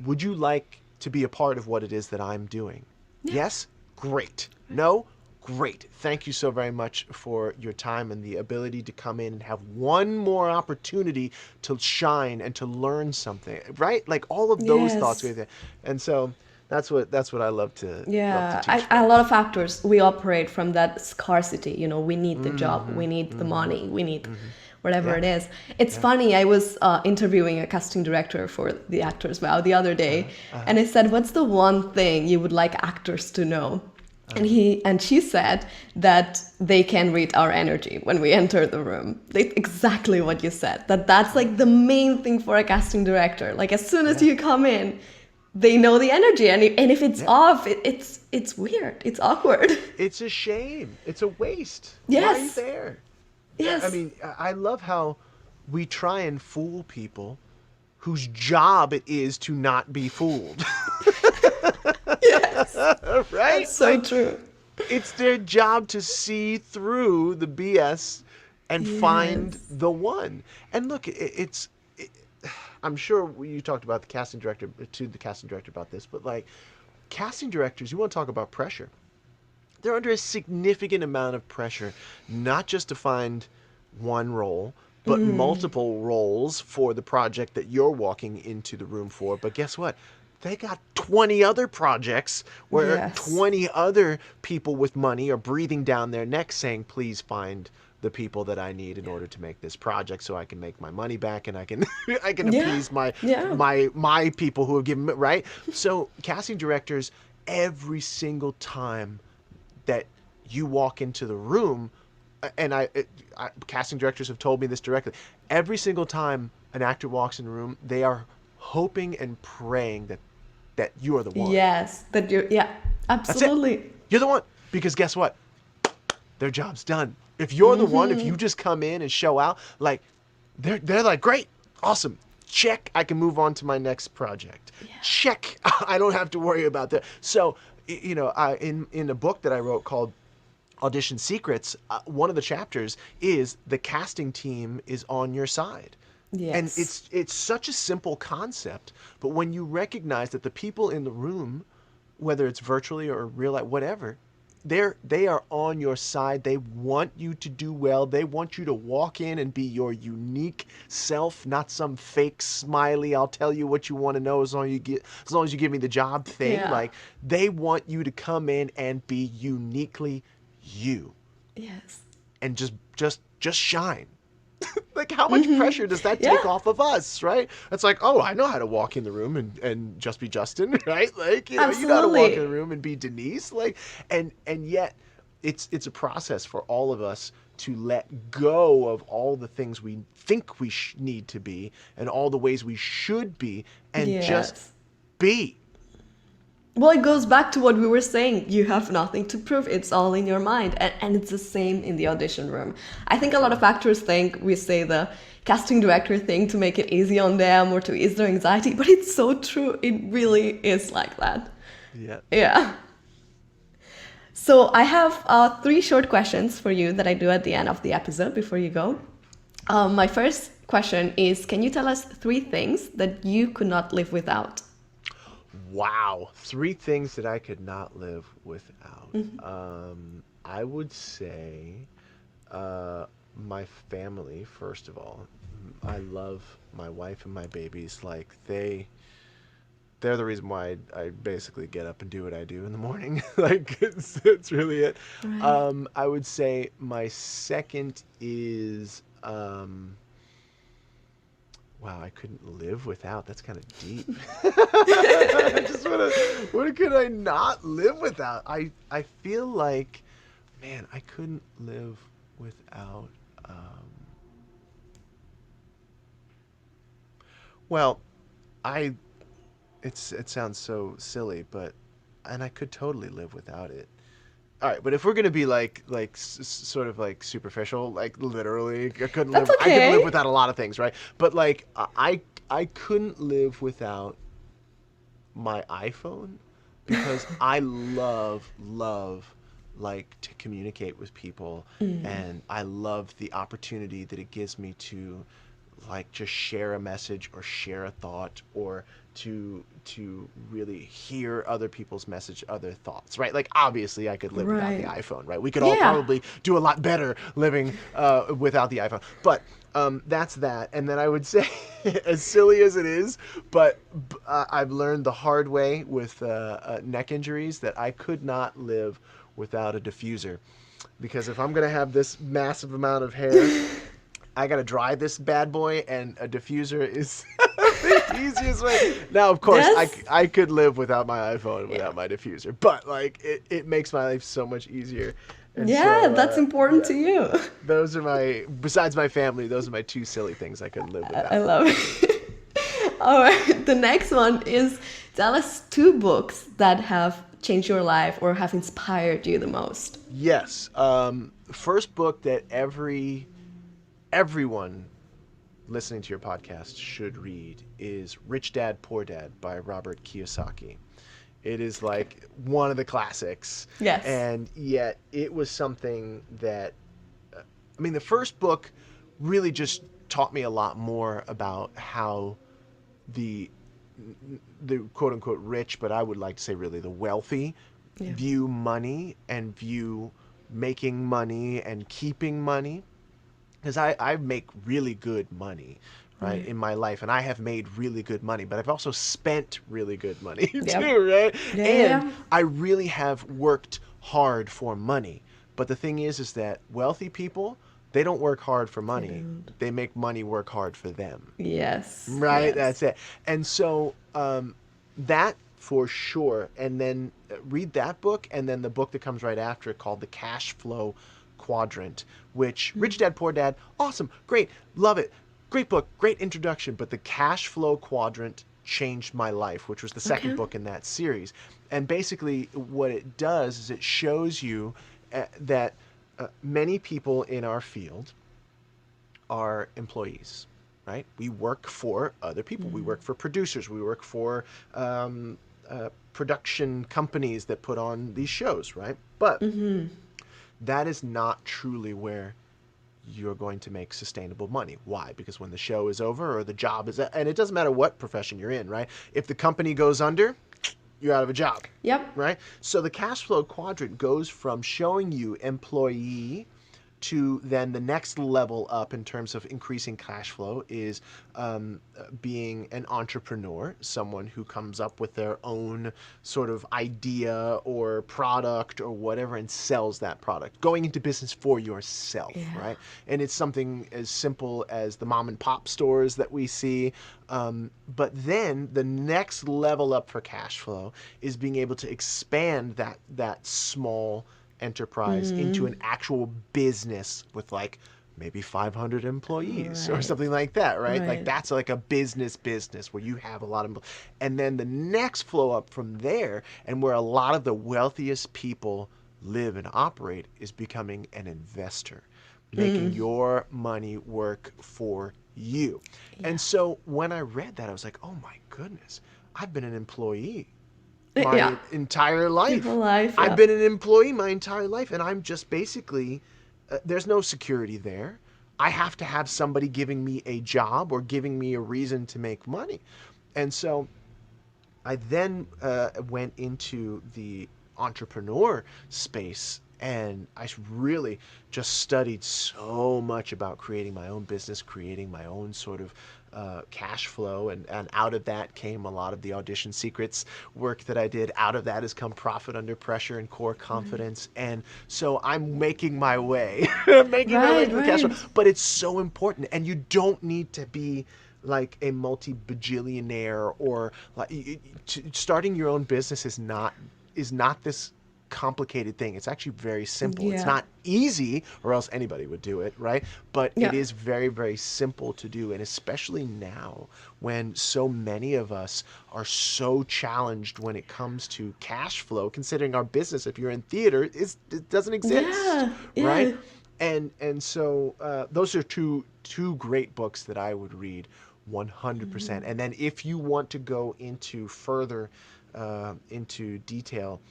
Would you like to be a part of what it is that I'm doing? Yeah. Yes? Great. No? Great. Thank you so very much for your time and the ability to come in and have one more opportunity to shine and to learn something, right? Like all of those thoughts Yes. right there. And so that's what I love to Yeah, teach a about. lot of actors, we operate from that scarcity. You know, we need the job, Mm-hmm. we need the Mm-hmm. money, we need Mm-hmm. whatever Yeah. it is. It's Yeah. funny, I was interviewing a casting director for the Actors Vow the other day, Uh-huh. Uh-huh. and I said, "What's the one thing you would like actors to know?" And she said that they can read our energy when we enter the room. Exactly what you said. That's like the main thing for a casting director. Like as soon as Yeah. you come in, they know the energy, and if it's Yeah. off, it's weird, it's awkward. It's a shame. It's a waste. Why are you Yes, there? I yes, mean, I love how we try and fool people whose job it is to not be fooled. yes. Right? That's so Like, true. it's their job to see through the BS and find Yes. the one. And look, I'm sure you talked about the casting director about this, but like casting directors, you want to talk about pressure. They're under a significant amount of pressure, not just to find one role, but multiple roles for the project that you're walking into the room for. But guess what? They got 20 other projects where Yes. 20 other people with money are breathing down their necks saying, please find the people that I need in order to make this project so I can make my money back and I can I can Yeah. appease my Yeah. my people who have given me, right? So casting directors, every single time that you walk into the room, and casting directors have told me this directly. Every single time an actor walks in the room, they are hoping and praying that you are the one. Yes. That you're. Yeah. That's it. Absolutely. You're the one. Because guess what? Their job's done. If you're the one, if you just come in and show out, like they're like, great, awesome. Check. I can move on to my next project. Yeah. Check. I don't have to worry about that. So, in a book that I wrote called Audition Secrets, one of the chapters is the casting team is on your side. And Yes. it's such a simple concept, but when you recognize that the people in the room, whether it's virtually or real life, whatever, they are on your side. They want you to do well. They want you to walk in and be your unique self, not some fake smiley, I'll tell you what you want to know as long as you give me the job thing. Yeah. Like they want you to come in and be uniquely you Yes. and just shine. Like how much pressure does that take Yeah. off of us, right? It's like, oh, I know how to walk in the room and just be Justin, right? Like, you know how to walk in the Absolutely. room and be Denise. Like, and yet it's a process for all of us to let go of all the things we think we need to be and all the ways we should be and just Yes. be. Well, it goes back to what we were saying. You have nothing to prove. It's all in your mind. And it's the same in the audition room. I think a lot True. of actors think we say the casting director thing to make it easy on them or to ease their anxiety, but it's so true. It really is like that. Yeah. Yeah. So I have three short questions for you that I do at the end of the episode before you go. My first question is, can you tell us three things that you could not live without? Wow. Three things that I could not live without. I would say uh, my family, first of all. I love my wife and my babies. Like they're the reason why I basically get up and do what I do in the morning. Like it's really it. Right. I would say my second is wow, I couldn't live without. That's kind of deep. I just want to. What could I not live without? I feel like, man, I couldn't live without. Um, well, I. It sounds so silly, but and I could totally live without it. All right, but if we're gonna be sort of like superficial, like literally, I couldn't That's live. I could live okay. without a lot of things, right? But like I couldn't live without my iPhone because I love like to communicate with people, and I love the opportunity that it gives me to like just share a message or share a thought or to really hear other people's message, other thoughts, right? Like obviously I could live without the Right. iPhone, right? We could all Yeah. probably do a lot better living without the iPhone, but that's that. And then I would say, as silly as it is, but I've learned the hard way with neck injuries that I could not live without a diffuser, because if I'm gonna have this massive amount of hair, I gotta dry this bad boy, and a diffuser is the easiest way. Now, of course, Yes. I could live without my iPhone and Yeah. without my diffuser, but like it makes my life so much easier. And Yeah, so, that's important yeah, to you. those are my, besides my family, those are my two silly things I couldn't live I without. love it. All right, the next one is tell us two books that have changed your life or have inspired you the most. Yes. First book that everyone listening to your podcast should read is Rich Dad Poor Dad by Robert Kiyosaki. It is Okay. like one of the classics, Yes. and yet it was something that I mean, the first book really just taught me a lot more about how the the quote unquote rich, but I would like to say really the wealthy, Yeah. view money and view making money and keeping money, because I make really good money, right, Right. in my life, and I have made really good money, but I've also spent really good money Yep. too, right? Yeah, yeah, And yeah. I really have worked hard for money. But the thing is that wealthy people, they don't work hard for They money. don't. They make money work hard for them. Yes. Right, Yes. that's it. And so that for sure. And then read that book, and then the book that comes right after it called The Cash Flow Quadrant, which Rich Dad Poor Dad, awesome, great, love it, great book, great introduction. But The Cash Flow Quadrant changed my life, which was the second Okay. book in that series. And basically, what it does is it shows you that many people in our field are employees, right? We work for other people. We work for producers. We work for production companies that put on these shows, right? But that is not truly where you're going to make sustainable money. Why? Because when the show is over or the job is, and it doesn't matter what profession you're in, right? If the company goes under, you're out of a job, Yep. right? So the cash flow quadrant goes from showing you employee to then the next level up in terms of increasing cash flow is being an entrepreneur, someone who comes up with their own sort of idea or product or whatever and sells that product, going into business for yourself, Yeah. right? And it's something as simple as the mom and pop stores that we see. But then the next level up for cash flow is being able to expand that small enterprise into an actual business with like maybe 500 employees or Right. something like that, right? Like Right. that's like a business where you have a lot of, and then the next flow up from there, and where a lot of the wealthiest people live and operate, is becoming an investor, making your money work for you. Yeah. And so when I read that, I was like, oh my goodness, I've been an employee Yeah. my entire Your whole life. life. I've Yeah. been an employee my entire life, and I'm just basically, there's no security there. I have to have somebody giving me a job or giving me a reason to make money. And so I then went into the entrepreneur space, and I really just studied so much about creating my own business, creating my own sort of cash flow. And out of that came a lot of the audition secrets work that I did. Out of that has come profit under pressure and core Right. confidence. And so I'm making my way, making my way Right. to the cash flow. Right. But it's so important. And you don't need to be like a multi-bajillionaire, or like starting your own business is not this complicated thing. It's actually very simple. It's Yeah. not easy, or else anybody would do it, right? But it Yeah. is very, very simple to do. And especially now, when so many of us are so challenged when it comes to cash flow, considering our business, if you're in theater, it doesn't exist, Yeah. right? Yeah. And so those are two great books that I would read 100%. Mhm. And then if you want to go into further into detail,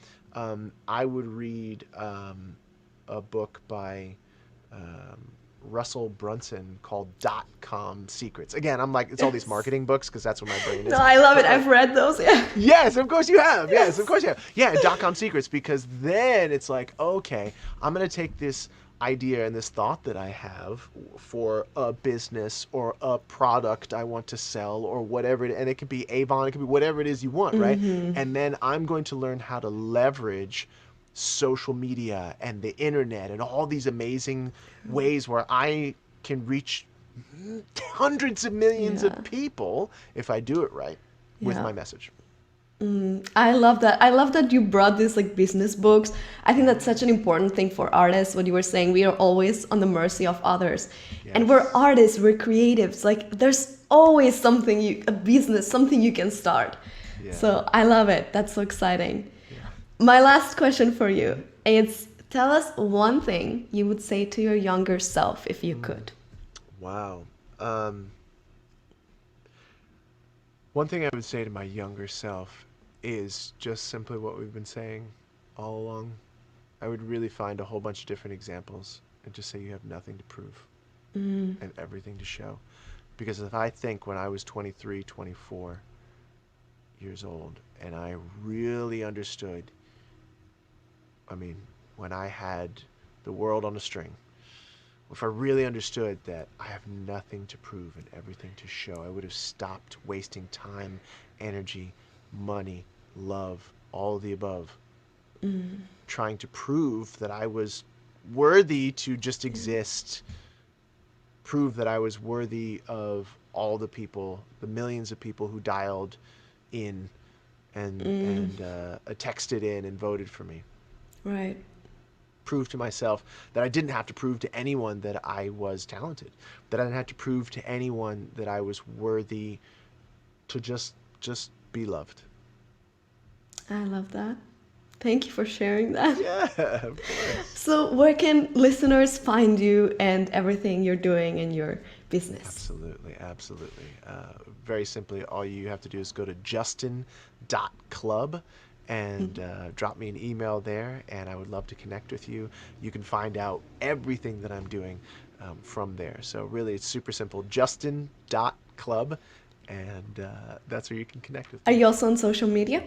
I would read a book by um, Russell Brunson called .com Secrets. Again, I'm like, it's all these Yes. marketing books because that's what my brain No, is. I love it. But like, I've read those. Yeah. yes, of course you have. Yes, of Yes. course you have. Yeah, .com Secrets, because then it's like, okay, I'm going to take this idea and this thought that I have for a business or a product I want to sell or whatever, and it could be Avon, it could be whatever it is you want, right? Mm-hmm. And then I'm going to learn how to leverage social media and the internet and all these amazing ways where I can reach hundreds of millions of Yeah. people if I do it right with Yeah. my message. I love that. I love that you brought these like business books. I think that's such Yeah. an important thing for artists. What you were saying, we are always on the mercy of others. And we're Yes. artists, we're creatives. Like there's always something a business, something you can start. Yeah. So I love it. That's so exciting. Yeah. My last question for you is tell us one thing you would say to your younger self if you Mm. could. Wow. Um, One thing I would say to my younger self is just simply what we've been saying all along. I would really find a whole bunch of different examples and just say you have nothing to prove Mm, and everything to show. Because if I think when I was 23, 24 years old, and I really understood, I mean, when I had the world on a string, if I really understood that I have nothing to prove and everything to show, I would have stopped wasting time, energy, money, love, all of the above, trying to prove that I was worthy to just yeah. exist, prove that I was worthy of all the people, the millions of people who dialed in Mm, and texted in and voted for me. right. Prove to myself that I didn't have to prove to anyone that I was talented, that I didn't have to prove to anyone that I was worthy to just be loved. I love that. Thank you for sharing that. Yeah, of course. So, where can listeners find you and everything you're doing in your business? Absolutely, absolutely. Very simply, all you have to do is go to justin.club and drop me an email there, and I would love to connect with you. You can find out everything that I'm doing from there. So, really, it's super simple justin.club, and that's where you can connect with Are me. you also on social media?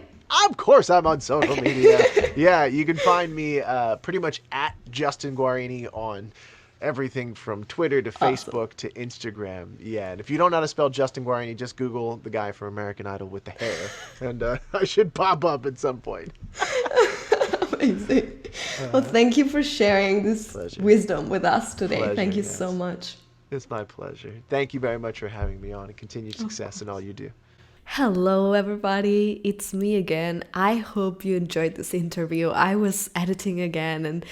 Of course, I'm on social media. Okay. Yeah, you can find me pretty much at Justin Guarini on everything from Twitter to Awesome. Facebook to Instagram. Yeah, and if you don't know how to spell Justin Guarini, just Google the guy from American Idol with the hair, and I should pop up at some point. Amazing. Well, thank you for sharing this Pleasure. wisdom with us today. Thank Pleasure, you so yes. much. It's my pleasure. Thank you very much for having me on, and continued Of success in all course. you do. Hello, everybody. It's me again. I hope you enjoyed this interview. I was editing again, and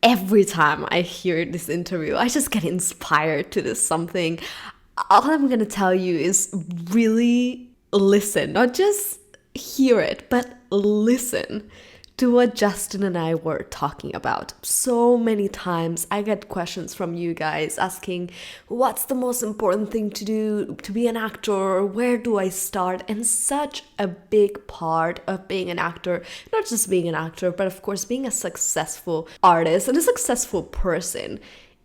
every time I hear this interview, I just get inspired to do something. All I'm going to tell you is really listen, not just hear it, but listen to what Justin and I were talking about. So many times I get questions from you guys asking, what's the most important thing to do to be an actor? Where do I start? And such a big part of being an actor, not just being an actor, but of course being a successful artist and a successful person,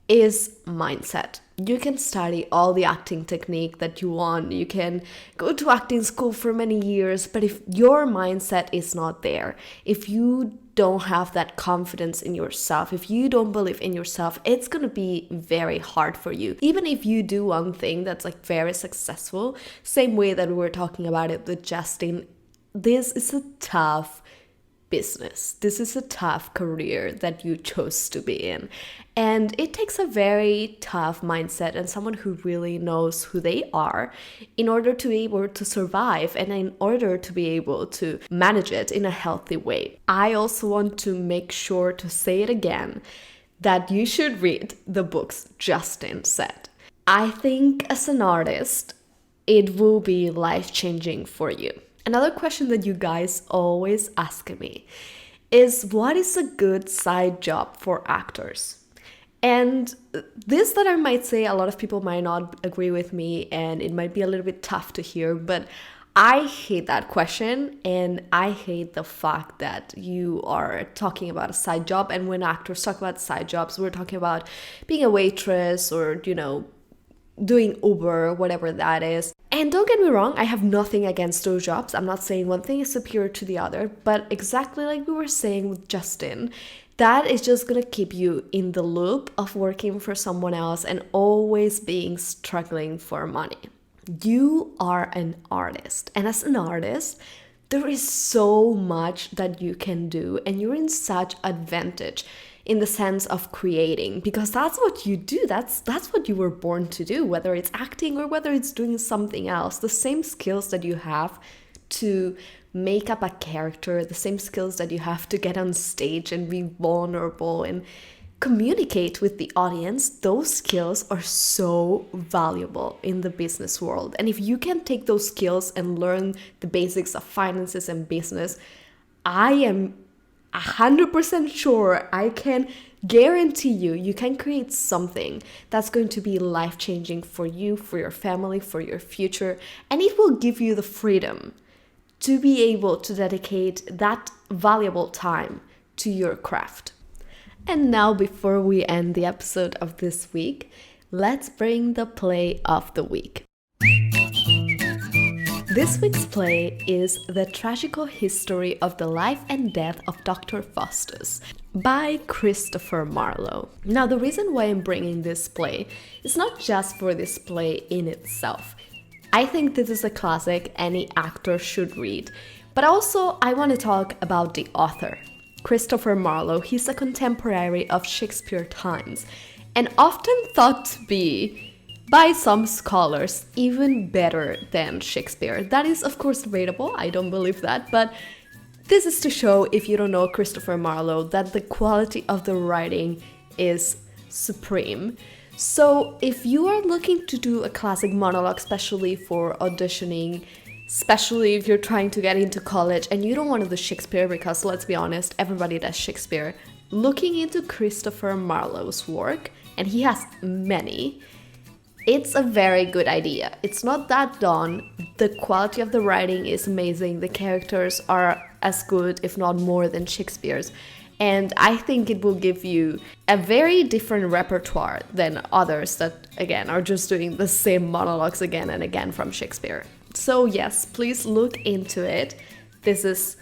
is mindset. You can study all the acting technique that you want. You can go to acting school for many years, but if your mindset is not there, if you don't have that confidence in yourself, if you don't believe in yourself, it's going to be very hard for you. Even if you do one thing that's like very successful, same way that we were talking about it with Justin, this is a tough business. This is a tough career that you chose to be in. And it takes a very tough mindset and someone who really knows who they are in order to be able to survive and in order to be able to manage it in a healthy way. I also want to make sure to say it again that you should read the books Justin said. I think as an artist, it will be life-changing for you. Another question that you guys always ask me is, what is a good side job for actors? And this that I might say, a lot of people might not agree with me and it might be a little bit tough to hear, but I hate that question and I hate the fact that you are talking about a side job. And when actors talk about side jobs, we're talking about being a waitress or, doing Uber, whatever that is. And don't get me wrong, I have nothing against those jobs. I'm not saying one thing is superior to the other, but exactly like we were saying with Justin, that is just gonna keep you in the loop of working for someone else and always being struggling for money. You are an artist, and as an artist, there is so much that you can do, and you're in such advantage in the sense of creating, because that's what you do. That's what you were born to do, whether it's acting or whether it's doing something else. The same skills that you have to make up a character, the same skills that you have to get on stage and be vulnerable and communicate with the audience, those skills are so valuable in the business world. And if you can take those skills and learn the basics of finances and business, I am 100% sure, I can guarantee you can create something that's going to be life-changing for you, for your family, for your future, and it will give you the freedom to be able to dedicate that valuable time to your craft. And now, before we end the episode of this week, let's bring the play of the week. This week's play is The Tragical History of the Life and Death of Dr. Faustus by Christopher Marlowe. Now, the reason why I'm bringing this play is not just for this play in itself. I think this is a classic any actor should read, but also I want to talk about the author. Christopher Marlowe, he's a contemporary of Shakespeare times and often thought to be, by some scholars, even better than Shakespeare. That is, of course, debatable. I don't believe that, but this is to show, if you don't know Christopher Marlowe, that the quality of the writing is supreme. So if you are looking to do a classic monologue, especially for auditioning, especially if you're trying to get into college and you don't want to do Shakespeare, because let's be honest, everybody does Shakespeare, looking into Christopher Marlowe's work, and he has many, it's a very good idea. It's not that done. The quality of the writing is amazing. The characters are as good, if not more, than Shakespeare's. And I think it will give you a very different repertoire than others that, again, are just doing the same monologues again and again from Shakespeare. So yes, please look into it. This is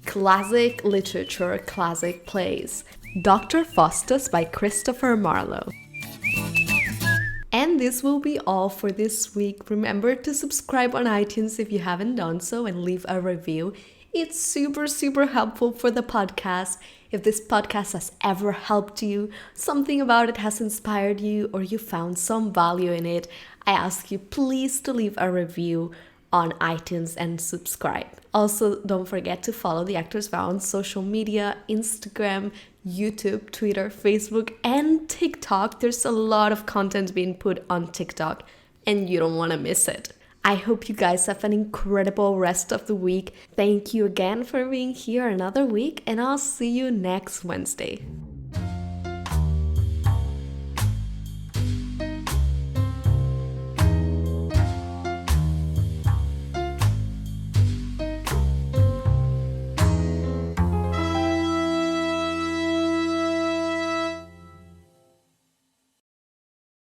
classic literature, classic plays. Dr. Faustus by Christopher Marlowe. And this will be all for this week. Remember to subscribe on iTunes if you haven't done so and leave a review. It's super, super helpful for the podcast. If this podcast has ever helped you, something about it has inspired you, or you found some value in it, I ask you please to leave a review on iTunes and subscribe. Also, don't forget to follow The Actors Vow on social media, Instagram, YouTube, Twitter, Facebook, and TikTok. There's a lot of content being put on TikTok, and you don't want to miss it. I hope you guys have an incredible rest of the week. Thank you again for being here another week, and I'll see you next Wednesday.